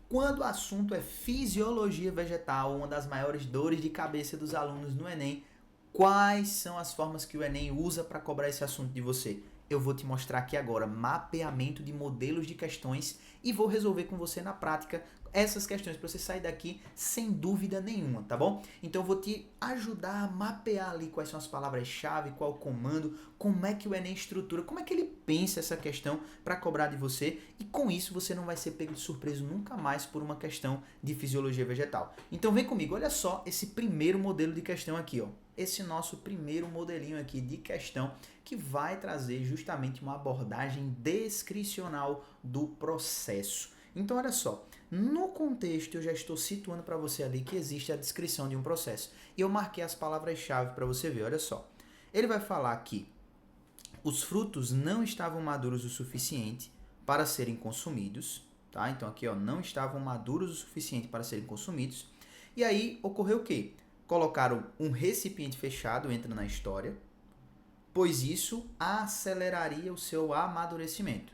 Quando o assunto é fisiologia vegetal, uma das maiores dores de cabeça dos alunos no Enem, quais são as formas que o Enem usa para cobrar esse assunto de você? Eu vou te mostrar aqui agora mapeamento de modelos de questões e vou resolver com você na prática essas questões para você sair daqui sem dúvida nenhuma, tá bom? Então eu vou te ajudar a mapear ali quais são as palavras-chave, qual o comando, como é que o Enem estrutura, como é que ele pensa essa questão para cobrar de você e com isso você não vai ser pego de surpresa nunca mais por uma questão de fisiologia vegetal. Então vem comigo, olha só esse primeiro modelo de questão aqui, ó. Esse nosso primeiro modelinho aqui de questão que vai trazer justamente uma abordagem descricional do processo. Então, olha só, no contexto eu já estou situando para você ali que existe a descrição de um processo. E eu marquei as palavras-chave para você ver, olha só. Ele vai falar que os frutos não estavam maduros o suficiente para serem consumidos, tá? Então aqui, ó, não estavam maduros o suficiente para serem consumidos. E aí ocorreu o quê? Colocaram um recipiente fechado, entra na história, pois isso aceleraria o seu amadurecimento.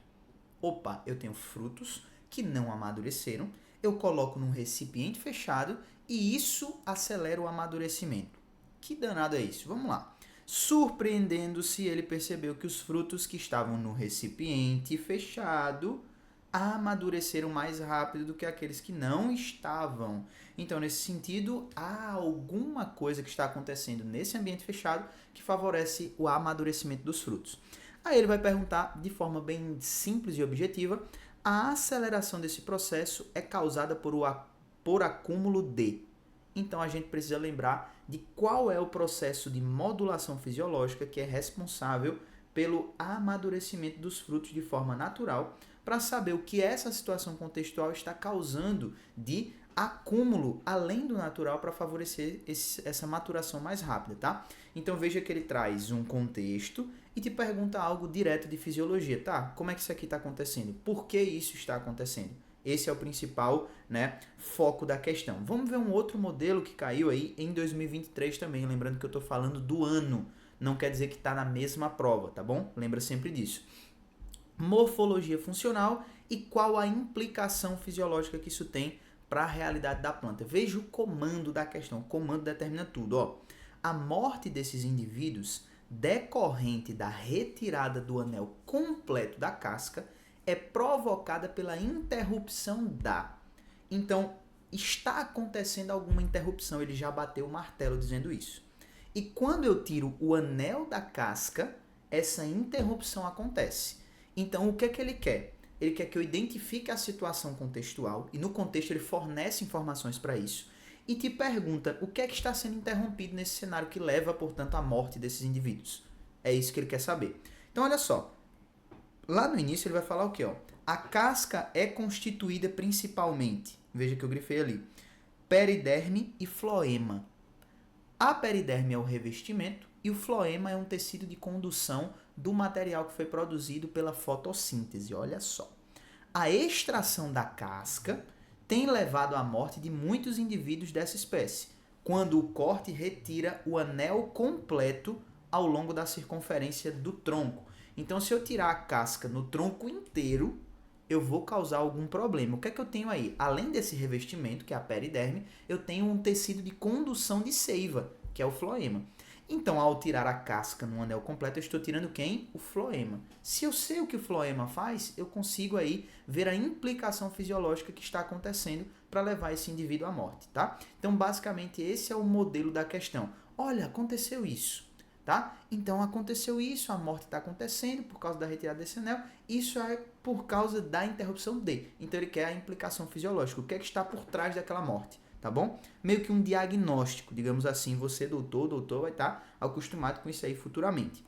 Opa, eu tenho frutos que não amadureceram, eu coloco num recipiente fechado e isso acelera o amadurecimento. Que danado é isso? Vamos lá. Surpreendendo-se, ele percebeu que os frutos que estavam no recipiente fechado amadureceram mais rápido do que aqueles que não estavam. Então, nesse sentido, há alguma coisa que está acontecendo nesse ambiente fechado que favorece o amadurecimento dos frutos. Aí ele vai perguntar de forma bem simples e objetiva: a aceleração desse processo é causada por acúmulo de. Então a gente precisa lembrar de qual é o processo de modulação fisiológica que é responsável pelo amadurecimento dos frutos de forma natural, para saber o que essa situação contextual está causando de acúmulo além do natural para favorecer essa maturação mais rápida, tá? Então veja que ele traz um contexto e te pergunta algo direto de fisiologia, tá? Como é que isso aqui está acontecendo? Por que isso está acontecendo? Esse é o principal, né, foco da questão. Vamos ver um outro modelo que caiu aí em 2023 também, lembrando que eu estou falando do ano, não quer dizer que está na mesma prova, tá bom? Lembra sempre disso. Morfologia funcional e qual a implicação fisiológica que isso tem para a realidade da planta. Veja o comando da questão, o comando determina tudo. Ó. A morte desses indivíduos decorrente da retirada do anel completo da casca é provocada pela interrupção da. Então, está acontecendo alguma interrupção, ele já bateu o martelo dizendo isso. E quando eu tiro o anel da casca, essa interrupção acontece. Então, o que é que ele quer? Ele quer que eu identifique a situação contextual, e no contexto ele fornece informações para isso, e te pergunta o que é que está sendo interrompido nesse cenário que leva, portanto, à morte desses indivíduos. É isso que ele quer saber. Então, olha só. Lá no início ele vai falar o quê? Ó? A casca é constituída principalmente, veja que eu grifei ali, periderme e floema. A periderme é o revestimento e o floema é um tecido de condução do material que foi produzido pela fotossíntese. Olha só. A extração da casca tem levado à morte de muitos indivíduos dessa espécie, quando o corte retira o anel completo ao longo da circunferência do tronco. Então, se eu tirar a casca no tronco inteiro, eu vou causar algum problema. O que é que eu tenho aí? Além desse revestimento, que é a periderme, eu tenho um tecido de condução de seiva, que é o floema. Então, ao tirar a casca no anel completo, eu estou tirando quem? O floema. Se eu sei o que o floema faz, eu consigo aí ver a implicação fisiológica que está acontecendo para levar esse indivíduo à morte, tá? Então, basicamente, esse é o modelo da questão. Olha, aconteceu isso. Tá? Então aconteceu isso, a morte está acontecendo por causa da retirada desse anel, isso é por causa da interrupção de. Então ele quer a implicação fisiológica, o que é que está por trás daquela morte, tá bom? Meio que um diagnóstico, digamos assim, você doutor vai estar acostumado com isso aí futuramente.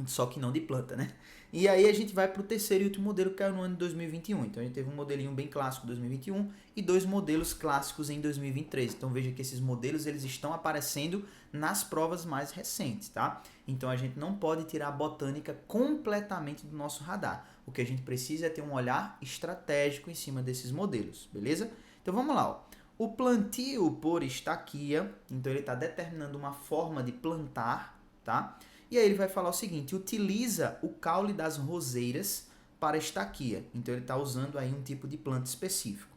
Só que não de planta, né? E aí a gente vai para o terceiro e último modelo que caiu no ano de 2021. Então a gente teve um modelinho bem clássico em 2021 e dois modelos clássicos em 2023. Então veja que esses modelos eles estão aparecendo nas provas mais recentes, tá? Então a gente não pode tirar a botânica completamente do nosso radar. O que a gente precisa é ter um olhar estratégico em cima desses modelos, beleza? Então vamos lá, ó. O plantio por estaquia, então ele está determinando uma forma de plantar, tá? E aí ele vai falar o seguinte, utiliza o caule das roseiras para estaquia. Então ele está usando aí um tipo de planta específico.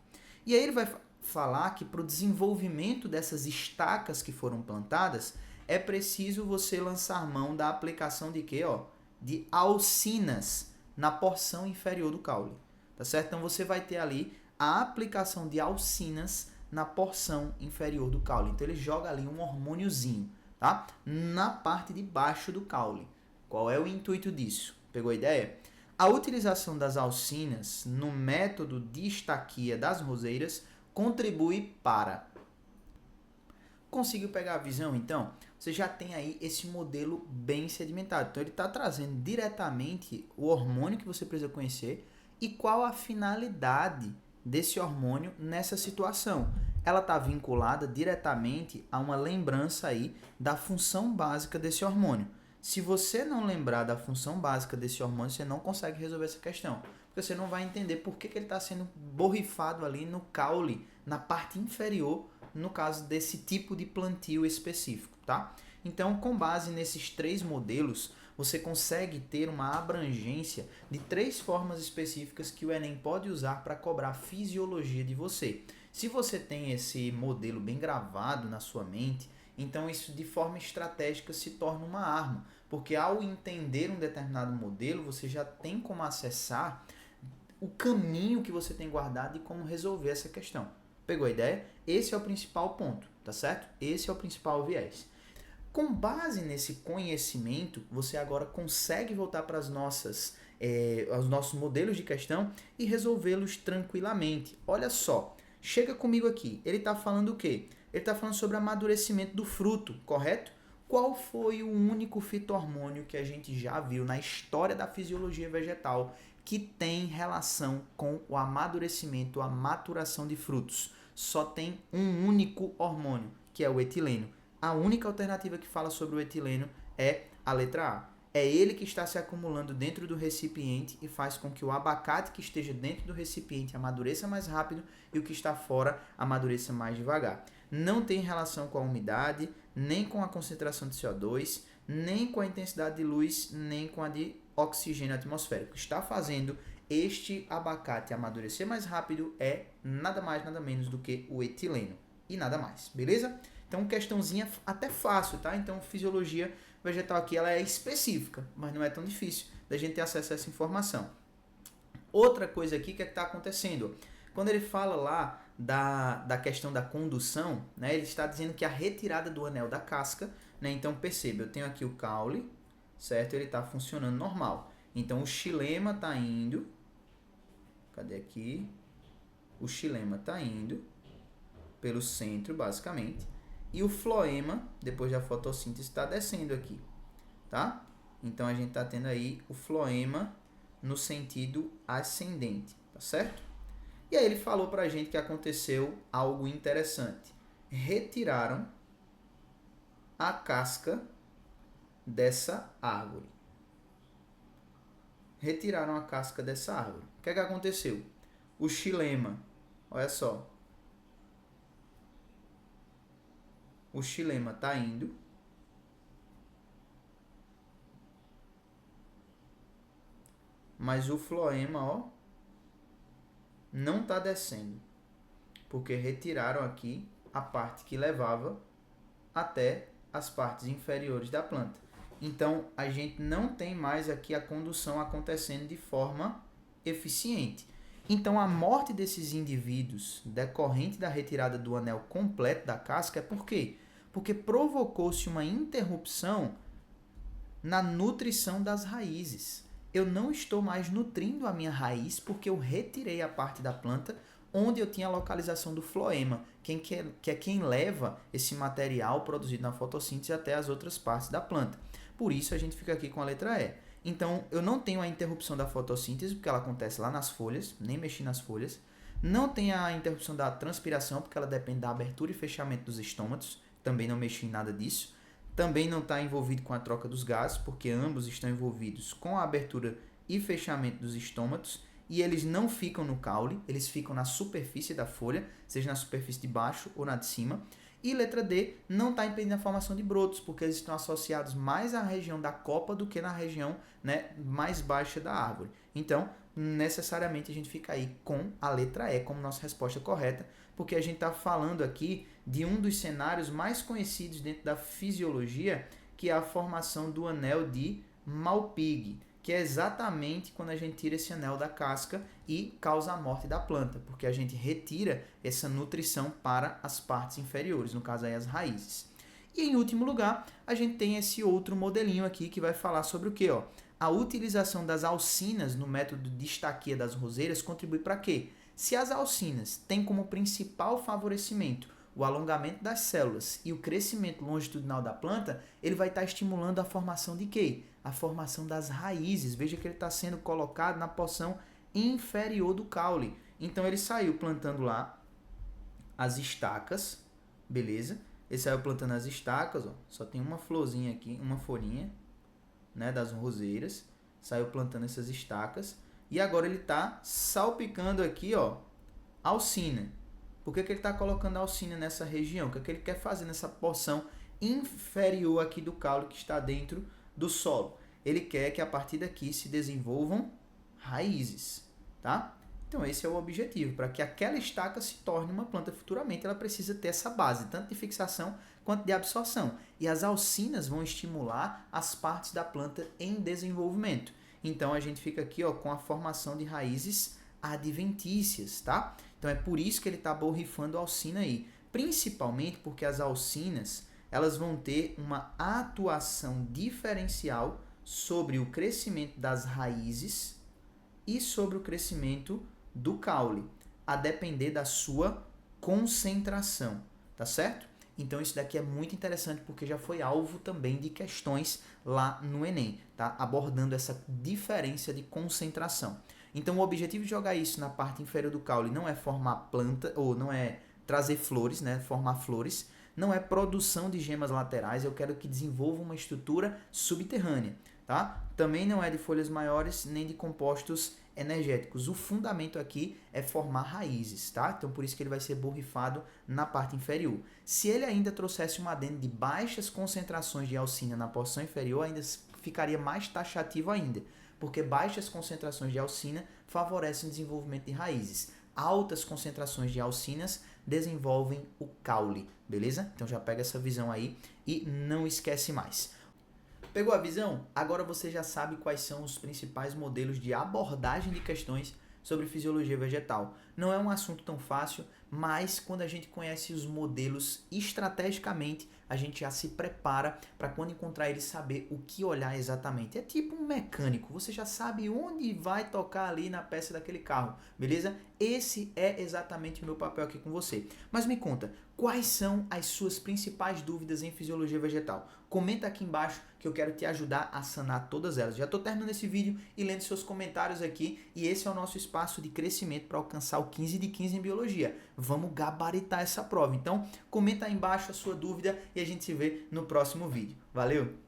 E aí ele vai falar que para o desenvolvimento dessas estacas que foram plantadas, é preciso você lançar mão da aplicação de quê? De alcinas na porção inferior do caule, tá certo? Então você vai ter ali a aplicação de alcinas na porção inferior do caule. Então ele joga ali um hormôniozinho, tá? Na parte de baixo do caule. Qual é o intuito disso? Pegou a ideia? A utilização das alcinas no método de estaquia das roseiras contribui para... Conseguiu pegar a visão, então? Você já tem aí esse modelo bem sedimentado. Então, ele está trazendo diretamente o hormônio que você precisa conhecer e qual a finalidade desse hormônio nessa situação. Ela está vinculada diretamente a uma lembrança aí da função básica desse hormônio. Se você não lembrar da função básica desse hormônio, você não consegue resolver essa questão. Porque você não vai entender por que ele está sendo borrifado ali no caule, na parte inferior, no caso desse tipo de plantio específico, tá? Então, com base nesses 3 modelos, você consegue ter uma abrangência de 3 formas específicas que o Enem pode usar para cobrar fisiologia de você. Se você tem esse modelo bem gravado na sua mente, então isso de forma estratégica se torna uma arma, porque ao entender um determinado modelo, você já tem como acessar o caminho que você tem guardado e como resolver essa questão. Pegou a ideia? Esse é o principal ponto, tá certo? Esse é o principal viés. Com base nesse conhecimento, você agora consegue voltar para os nossos modelos de questão e resolvê-los tranquilamente. Olha só, chega comigo aqui. Ele está falando o quê? Ele está falando sobre amadurecimento do fruto, correto? Qual foi o único fito-hormônio que a gente já viu na história da fisiologia vegetal que tem relação com o amadurecimento, a maturação de frutos? Só tem um único hormônio, que é o etileno. A única alternativa que fala sobre o etileno é a letra A. É ele que está se acumulando dentro do recipiente e faz com que o abacate que esteja dentro do recipiente amadureça mais rápido e o que está fora amadureça mais devagar. Não tem relação com a umidade, nem com a concentração de CO2, nem com a intensidade de luz, nem com a de oxigênio atmosférico. O que está fazendo este abacate amadurecer mais rápido é nada mais, nada menos do que o etileno. E nada mais, beleza? Então, questãozinha até fácil, tá? Então, fisiologia vegetal aqui ela é específica, mas não é tão difícil da gente ter acesso a essa informação. Outra coisa aqui que está acontecendo, quando ele fala lá da questão da condução, né, ele está dizendo que a retirada do anel da casca, né, então perceba, eu tenho aqui o caule, certo? Ele está funcionando normal. Então, o xilema está indo, cadê aqui? O xilema está indo pelo centro, basicamente. E o floema, depois da fotossíntese, está descendo aqui, tá? Então, a gente está tendo aí o floema no sentido ascendente, tá certo? E aí ele falou pra gente que aconteceu algo interessante. Retiraram a casca dessa árvore. Retiraram a casca dessa árvore. O que é que aconteceu? O xilema, olha só. O xilema está indo. Mas o floema, ó, não está descendo. Porque retiraram aqui a parte que levava até as partes inferiores da planta. Então, a gente não tem mais aqui a condução acontecendo de forma eficiente. Então, a morte desses indivíduos decorrente da retirada do anel completo da casca é por quê? Porque provocou-se uma interrupção na nutrição das raízes. Eu não estou mais nutrindo a minha raiz porque eu retirei a parte da planta onde eu tinha a localização do floema, que é quem leva esse material produzido na fotossíntese até as outras partes da planta. Por isso a gente fica aqui com a letra E. Então, eu não tenho a interrupção da fotossíntese, porque ela acontece lá nas folhas, nem mexi nas folhas. Não tem a interrupção da transpiração, porque ela depende da abertura e fechamento dos estômatos. Também não mexi em nada disso. Também não está envolvido com a troca dos gases, porque ambos estão envolvidos com a abertura e fechamento dos estômatos. E eles não ficam no caule, eles ficam na superfície da folha, seja na superfície de baixo ou na de cima. E letra D, não está impedindo a formação de brotos, porque eles estão associados mais à região da copa do que na região, né, mais baixa da árvore. Então, necessariamente a gente fica aí com a letra E como nossa resposta correta, porque a gente está falando aqui de um dos cenários mais conhecidos dentro da fisiologia, que é a formação do anel de Malpighi, que é exatamente quando a gente tira esse anel da casca e causa a morte da planta, porque a gente retira essa nutrição para as partes inferiores, no caso aí as raízes. E em último lugar, a gente tem esse outro modelinho aqui que vai falar sobre o quê? Ó? A utilização das alcinas no método de estaquia das roseiras contribui para quê? Se as alcinas têm como principal favorecimento o alongamento das células e o crescimento longitudinal da planta, ele vai estar estimulando a formação de quê? A formação das raízes. Veja que ele está sendo colocado na porção inferior do caule. Então ele saiu plantando lá as estacas, beleza? Ele saiu plantando as estacas, ó, só tem uma florzinha aqui, uma folhinha, né, das roseiras. Saiu plantando essas estacas. E agora ele está salpicando aqui, ó, alcina. Por que ele está colocando alcina nessa região? O que ele quer fazer nessa porção inferior aqui do caule que está dentro do solo? Ele quer que a partir daqui se desenvolvam raízes, tá? Então esse é o objetivo. Para que aquela estaca se torne uma planta futuramente, ela precisa ter essa base, tanto de fixação quanto de absorção. E as alcinas vão estimular as partes da planta em desenvolvimento. Então a gente fica aqui, ó, com a formação de raízes adventícias, tá? Então é por isso que ele está borrifando a alcina aí. Principalmente porque as alcinas, elas vão ter uma atuação diferencial sobre o crescimento das raízes e sobre o crescimento do caule, a depender da sua concentração, tá certo? Então isso daqui é muito interessante porque já foi alvo também de questões lá no Enem, tá? Abordando essa diferença de concentração. Então o objetivo de jogar isso na parte inferior do caule não é formar planta, ou não é trazer flores, né? Formar flores, não é produção de gemas laterais, eu quero que desenvolva uma estrutura subterrânea, tá? Também não é de folhas maiores nem de compostos energéticos. O fundamento aqui é formar raízes, tá? Então por isso que ele vai ser borrifado na parte inferior. Se ele ainda trouxesse um adendo de baixas concentrações de alcina na porção inferior, ainda ficaria mais taxativo ainda, porque baixas concentrações de alcina favorecem o desenvolvimento de raízes. Altas concentrações de alcinas desenvolvem o caule, beleza? Então já pega essa visão aí e não esquece mais. Pegou a visão? Agora você já sabe quais são os principais modelos de abordagem de questões sobre fisiologia vegetal. Não é um assunto tão fácil, mas quando a gente conhece os modelos estrategicamente, a gente já se prepara para quando encontrar eles saber o que olhar exatamente. É tipo um mecânico, você já sabe onde vai tocar ali na peça daquele carro, beleza? Esse é exatamente o meu papel aqui com você. Mas me conta, quais são as suas principais dúvidas em fisiologia vegetal? Comenta aqui embaixo que eu quero te ajudar a sanar todas elas. Já estou terminando esse vídeo e lendo seus comentários aqui, e esse é o nosso espaço de crescimento para alcançar o 15 de 15 em biologia. Vamos gabaritar essa prova. Então, comenta aí embaixo a sua dúvida e a gente se vê no próximo vídeo. Valeu!